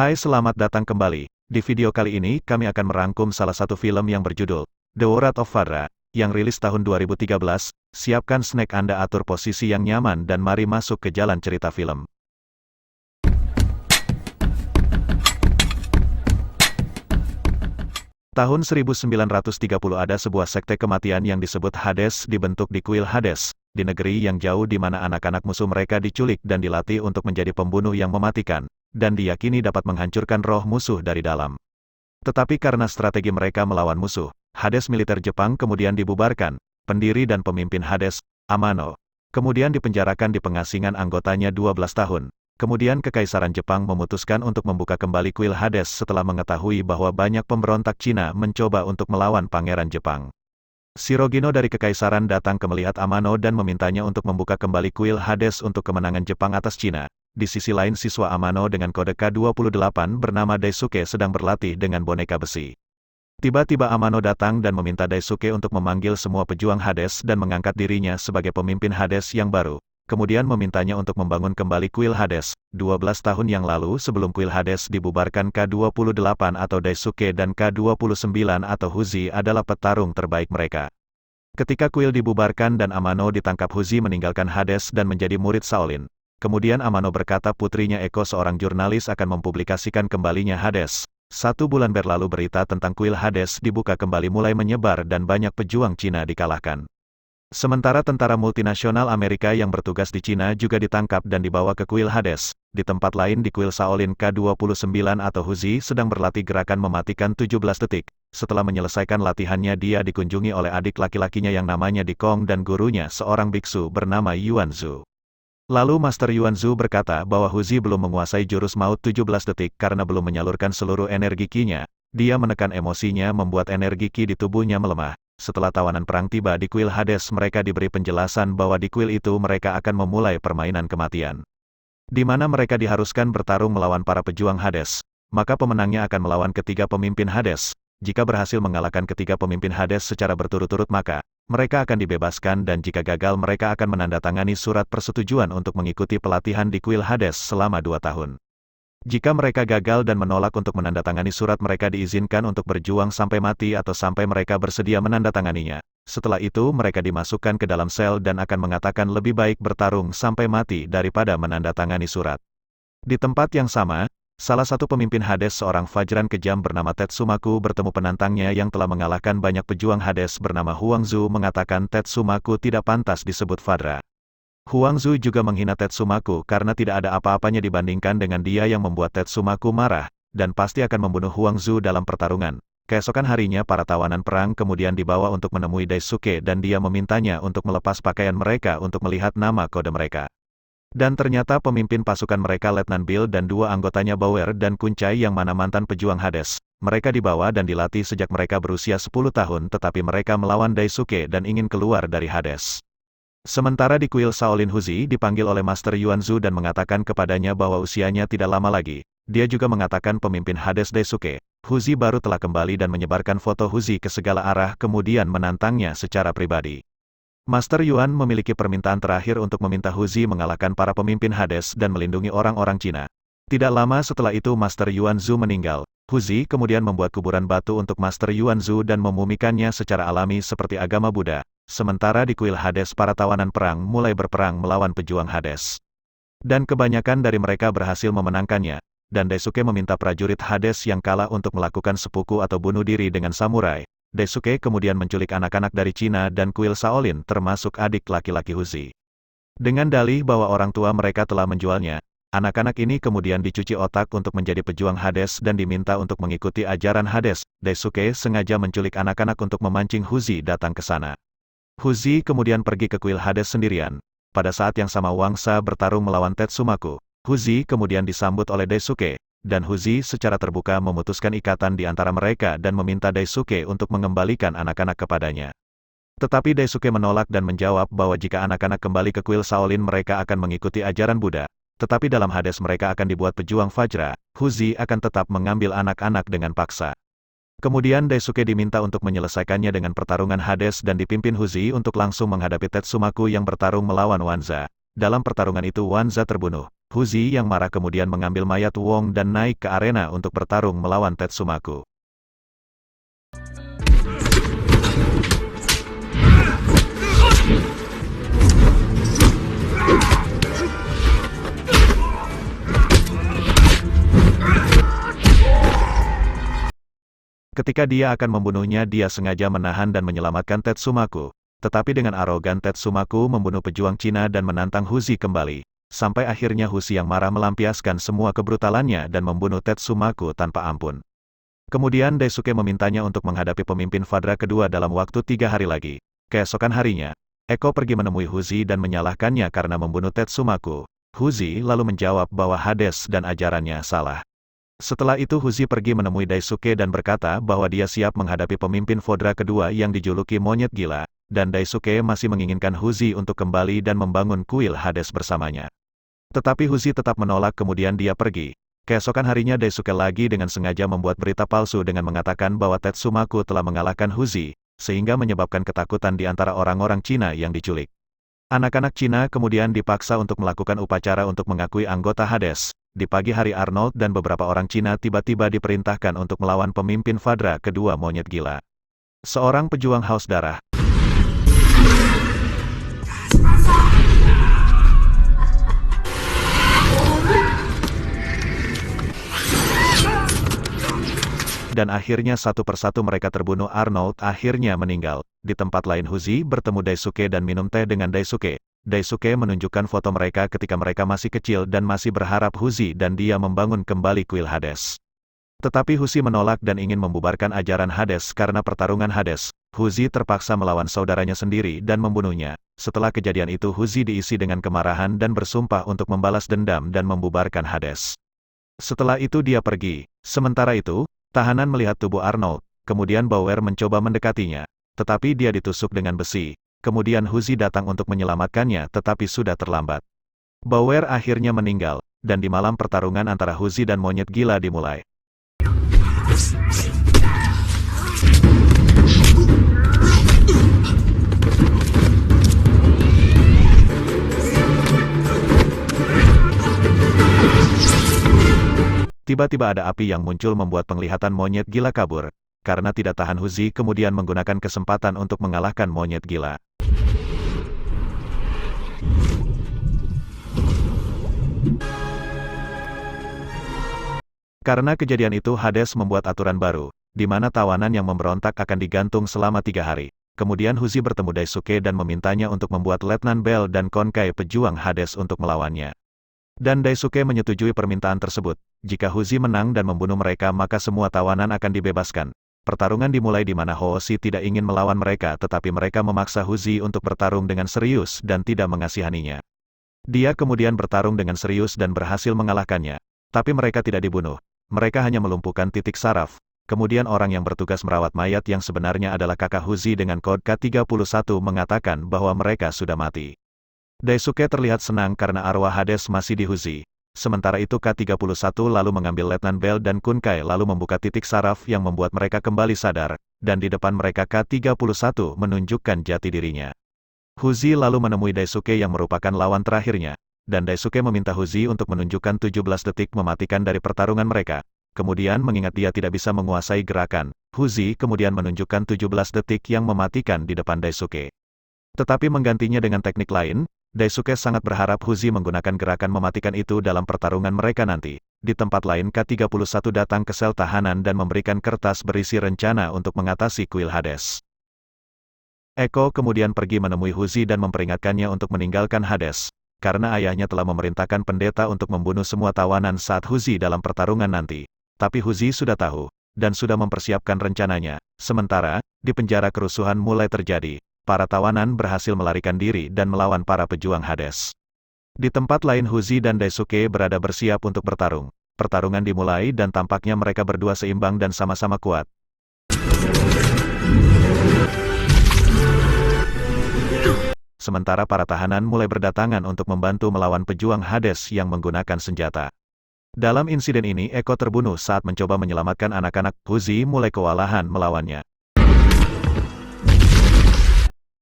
Hai, selamat datang kembali. Di video kali ini kami akan merangkum salah satu film yang berjudul The Wrath of Fadra, yang rilis tahun 2013. Siapkan snack Anda, atur posisi yang nyaman dan mari masuk ke jalan cerita film. Tahun 1930 ada sebuah sekte kematian yang disebut Hades dibentuk di kuil Hades, di negeri yang jauh di mana anak-anak musuh mereka diculik dan dilatih untuk menjadi pembunuh yang mematikan, dan diyakini dapat menghancurkan roh musuh dari dalam. Tetapi karena strategi mereka melawan musuh, Hades militer Jepang kemudian dibubarkan. Pendiri dan pemimpin Hades, Amano, kemudian dipenjarakan di pengasingan anggotanya 12 tahun. Kemudian Kekaisaran Jepang memutuskan untuk membuka kembali kuil Hades setelah mengetahui bahwa banyak pemberontak Cina mencoba untuk melawan Pangeran Jepang. Shirogino dari Kekaisaran datang ke melihat Amano dan memintanya untuk membuka kembali kuil Hades untuk kemenangan Jepang atas Cina. Di sisi lain, siswa Amano dengan kode K28 bernama Daisuke sedang berlatih dengan boneka besi. Tiba-tiba Amano datang dan meminta Daisuke untuk memanggil semua pejuang Hades dan mengangkat dirinya sebagai pemimpin Hades yang baru. Kemudian memintanya untuk membangun kembali kuil Hades. 12 tahun yang lalu sebelum kuil Hades dibubarkan, K28 atau Daisuke dan K29 atau Huzi adalah petarung terbaik mereka. Ketika kuil dibubarkan dan Amano ditangkap, Huzi meninggalkan Hades dan menjadi murid Shaolin. Kemudian Amano berkata putrinya Eko, seorang jurnalis, akan mempublikasikan kembalinya Hades. 1 bulan berlalu, berita tentang kuil Hades dibuka kembali mulai menyebar dan banyak pejuang Cina dikalahkan. Sementara tentara multinasional Amerika yang bertugas di Cina juga ditangkap dan dibawa ke kuil Hades. Di tempat lain di kuil Shaolin, K29 atau Huzi sedang berlatih gerakan mematikan 17 detik. Setelah menyelesaikan latihannya, dia dikunjungi oleh adik laki-lakinya yang namanya Dikong dan gurunya, seorang biksu bernama Yuanzu. Lalu Master Yuanzu berkata bahwa Huzi belum menguasai jurus maut 17 detik karena belum menyalurkan seluruh energi Ki-nya. Dia menekan emosinya membuat energi Ki di tubuhnya melemah. Setelah tawanan perang tiba di kuil Hades, mereka diberi penjelasan bahwa di kuil itu mereka akan memulai permainan kematian, di mana mereka diharuskan bertarung melawan para pejuang Hades. Maka pemenangnya akan melawan ketiga pemimpin Hades. Jika berhasil mengalahkan ketiga pemimpin Hades secara berturut-turut, maka mereka akan dibebaskan, dan jika gagal mereka akan menandatangani surat persetujuan untuk mengikuti pelatihan di kuil Hades selama 2 tahun. Jika mereka gagal dan menolak untuk menandatangani surat, mereka diizinkan untuk berjuang sampai mati atau sampai mereka bersedia menandatanganinya. Setelah itu mereka dimasukkan ke dalam sel dan akan mengatakan lebih baik bertarung sampai mati daripada menandatangani surat. Di tempat yang sama, salah satu pemimpin Hades, seorang fajran kejam bernama Tetsumaku, bertemu penantangnya yang telah mengalahkan banyak pejuang Hades bernama Huangzu, mengatakan Tetsumaku tidak pantas disebut Fadra. Huangzu juga menghina Tetsumaku karena tidak ada apa-apanya dibandingkan dengan dia, yang membuat Tetsumaku marah, dan pasti akan membunuh Huangzu dalam pertarungan. Keesokan harinya para tawanan perang kemudian dibawa untuk menemui Daisuke dan dia memintanya untuk melepas pakaian mereka untuk melihat nama kode mereka. Dan ternyata pemimpin pasukan mereka Letnan Bill dan 2 anggotanya Bauer dan Kuncai, yang mana mantan pejuang Hades. Mereka dibawa dan dilatih sejak mereka berusia 10 tahun, tetapi mereka melawan Daisuke dan ingin keluar dari Hades. Sementara di kuil Shaolin, Huzi dipanggil oleh Master Yuanzu dan mengatakan kepadanya bahwa usianya tidak lama lagi. Dia juga mengatakan pemimpin Hades Daisuke, Huzi baru telah kembali, dan menyebarkan foto Huzi ke segala arah kemudian menantangnya secara pribadi. Master Yuan memiliki permintaan terakhir untuk meminta Huzi mengalahkan para pemimpin Hades dan melindungi orang-orang Cina. Tidak lama setelah itu Master Yuanzu meninggal. Huzi kemudian membuat kuburan batu untuk Master Yuanzu dan memumikannya secara alami seperti agama Buddha. Sementara di kuil Hades para tawanan perang mulai berperang melawan pejuang Hades. Dan kebanyakan dari mereka berhasil memenangkannya. Dan Daisuke meminta prajurit Hades yang kalah untuk melakukan sepuku atau bunuh diri dengan samurai. Daisuke kemudian menculik anak-anak dari Cina dan kuil Shaolin, termasuk adik laki-laki Huzi. Dengan dalih bahwa orang tua mereka telah menjualnya, anak-anak ini kemudian dicuci otak untuk menjadi pejuang Hades dan diminta untuk mengikuti ajaran Hades. Daisuke sengaja menculik anak-anak untuk memancing Huzi datang ke sana. Huzi kemudian pergi ke kuil Hades sendirian. Pada saat yang sama Wangsa bertarung melawan Tetsumaku. Huzi kemudian disambut oleh Daisuke, dan Huzi secara terbuka memutuskan ikatan di antara mereka dan meminta Daisuke untuk mengembalikan anak-anak kepadanya. Tetapi Daisuke menolak dan menjawab bahwa jika anak-anak kembali ke kuil Shaolin mereka akan mengikuti ajaran Buddha. Tetapi dalam Hades mereka akan dibuat pejuang Fajra. Huzi akan tetap mengambil anak-anak dengan paksa. Kemudian Daisuke diminta untuk menyelesaikannya dengan pertarungan Hades dan dipimpin Huzi untuk langsung menghadapi Tetsumaku yang bertarung melawan Wanza. Dalam pertarungan itu Wanza terbunuh. Huzi yang marah kemudian mengambil mayat Wong dan naik ke arena untuk bertarung melawan Tetsumaku. Ketika dia akan membunuhnya, dia sengaja menahan dan menyelamatkan Tetsumaku. Tetapi dengan arogan Tetsumaku membunuh pejuang Cina dan menantang Huzi kembali. Sampai akhirnya Huzi yang marah melampiaskan semua kebrutalannya dan membunuh Tetsumaku tanpa ampun. Kemudian Daisuke memintanya untuk menghadapi pemimpin Fadra kedua dalam waktu 3 hari lagi. Keesokan harinya, Eko pergi menemui Huzi dan menyalahkannya karena membunuh Tetsumaku. Huzi lalu menjawab bahwa Hades dan ajarannya salah. Setelah itu Huzi pergi menemui Daisuke dan berkata bahwa dia siap menghadapi pemimpin Fadra kedua yang dijuluki monyet gila, dan Daisuke masih menginginkan Huzi untuk kembali dan membangun kuil Hades bersamanya. Tetapi Huzi tetap menolak, kemudian dia pergi. Keesokan harinya Daisuke lagi dengan sengaja membuat berita palsu dengan mengatakan bahwa Tetsumaku telah mengalahkan Huzi, sehingga menyebabkan ketakutan di antara orang-orang Cina yang diculik. Anak-anak Cina kemudian dipaksa untuk melakukan upacara untuk mengakui anggota Hades. Di pagi hari Arnold dan beberapa orang Cina tiba-tiba diperintahkan untuk melawan pemimpin Fadra kedua monyet gila. Seorang pejuang haus darah. Dan akhirnya satu persatu mereka terbunuh. Arnold akhirnya meninggal. Di tempat lain Huzi bertemu Daisuke dan minum teh dengan Daisuke. Daisuke menunjukkan foto mereka ketika mereka masih kecil dan masih berharap Huzi dan dia membangun kembali kuil Hades. Tetapi Huzi menolak dan ingin membubarkan ajaran Hades karena pertarungan Hades. Huzi terpaksa melawan saudaranya sendiri dan membunuhnya. Setelah kejadian itu Huzi diisi dengan kemarahan dan bersumpah untuk membalas dendam dan membubarkan Hades. Setelah itu dia pergi. Sementara itu, tahanan melihat tubuh Arnold, kemudian Bauer mencoba mendekatinya. Tetapi dia ditusuk dengan besi. Kemudian Huzi datang untuk menyelamatkannya tetapi sudah terlambat. Bauer akhirnya meninggal, dan di malam pertarungan antara Huzi dan monyet gila dimulai. Tiba-tiba ada api yang muncul membuat penglihatan monyet gila kabur. Karena tidak tahan Huzi kemudian menggunakan kesempatan untuk mengalahkan monyet gila. Karena kejadian itu Hades membuat aturan baru, di mana tawanan yang memberontak akan digantung selama 3 hari. Kemudian Huzi bertemu Daisuke dan memintanya untuk membuat Letnan Bell dan Konkai pejuang Hades untuk melawannya. Dan Daisuke menyetujui permintaan tersebut. Jika Huzi menang dan membunuh mereka maka semua tawanan akan dibebaskan. Pertarungan dimulai di mana Hooshi tidak ingin melawan mereka tetapi mereka memaksa Huzi untuk bertarung dengan serius dan tidak mengasihaninya. Dia kemudian bertarung dengan serius dan berhasil mengalahkannya. Tapi mereka tidak dibunuh. Mereka hanya melumpuhkan titik saraf. Kemudian orang yang bertugas merawat mayat yang sebenarnya adalah kakak Huzi dengan kode K31 mengatakan bahwa mereka sudah mati. Daisuke terlihat senang karena arwah Hades masih di Huzi. Sementara itu K31 lalu mengambil Letnan Bell dan Kunkai lalu membuka titik saraf yang membuat mereka kembali sadar, dan di depan mereka K31 menunjukkan jati dirinya. Huzi lalu menemui Daisuke yang merupakan lawan terakhirnya, dan Daisuke meminta Huzi untuk menunjukkan 17 detik mematikan dari pertarungan mereka. Kemudian mengingat dia tidak bisa menguasai gerakan, Huzi kemudian menunjukkan 17 detik yang mematikan di depan Daisuke. Tetapi menggantinya dengan teknik lain, Daisuke sangat berharap Huzi menggunakan gerakan mematikan itu dalam pertarungan mereka nanti. Di tempat lain K31 datang ke sel tahanan dan memberikan kertas berisi rencana untuk mengatasi kuil Hades. Eko kemudian pergi menemui Huzi dan memperingatkannya untuk meninggalkan Hades, karena ayahnya telah memerintahkan pendeta untuk membunuh semua tawanan saat Huzi dalam pertarungan nanti. Tapi Huzi sudah tahu, dan sudah mempersiapkan rencananya. Sementara, di penjara kerusuhan mulai terjadi. Para tawanan berhasil melarikan diri dan melawan para pejuang Hades. Di tempat lain Huzi dan Daisuke berada bersiap untuk bertarung. Pertarungan dimulai dan tampaknya mereka berdua seimbang dan sama-sama kuat. Sementara para tahanan mulai berdatangan untuk membantu melawan pejuang Hades yang menggunakan senjata. Dalam insiden ini Eko terbunuh saat mencoba menyelamatkan anak-anak. Huzi mulai kewalahan melawannya.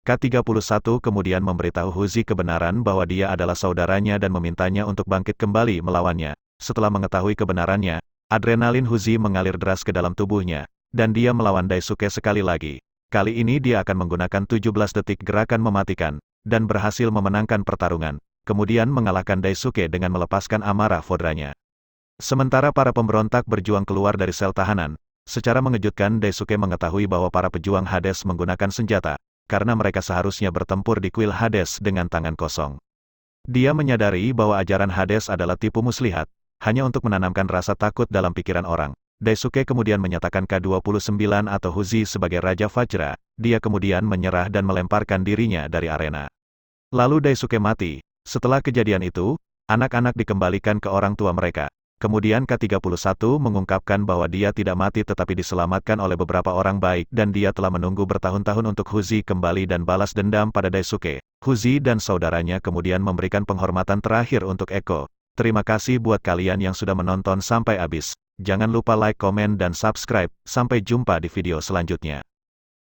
K31 kemudian memberitahu Huzi kebenaran bahwa dia adalah saudaranya dan memintanya untuk bangkit kembali melawannya. Setelah mengetahui kebenarannya, adrenalin Huzi mengalir deras ke dalam tubuhnya, dan dia melawan Daisuke sekali lagi. Kali ini dia akan menggunakan 17 detik gerakan mematikan, dan berhasil memenangkan pertarungan, kemudian mengalahkan Daisuke dengan melepaskan amarah Fodranya. Sementara para pemberontak berjuang keluar dari sel tahanan, secara mengejutkan Daisuke mengetahui bahwa para pejuang Hades menggunakan senjata, karena mereka seharusnya bertempur di kuil Hades dengan tangan kosong. Dia menyadari bahwa ajaran Hades adalah tipu muslihat, hanya untuk menanamkan rasa takut dalam pikiran orang. Daisuke kemudian menyatakan K29 atau Huzi sebagai Raja Vajra, dia kemudian menyerah dan melemparkan dirinya dari arena. Lalu Daisuke mati. Setelah kejadian itu, anak-anak dikembalikan ke orang tua mereka. Kemudian K31 mengungkapkan bahwa dia tidak mati tetapi diselamatkan oleh beberapa orang baik dan dia telah menunggu bertahun-tahun untuk Huzi kembali dan balas dendam pada Daisuke. Huzi dan saudaranya kemudian memberikan penghormatan terakhir untuk Eko. Terima kasih buat kalian yang sudah menonton sampai habis. Jangan lupa like, komen, dan subscribe. Sampai jumpa di video selanjutnya.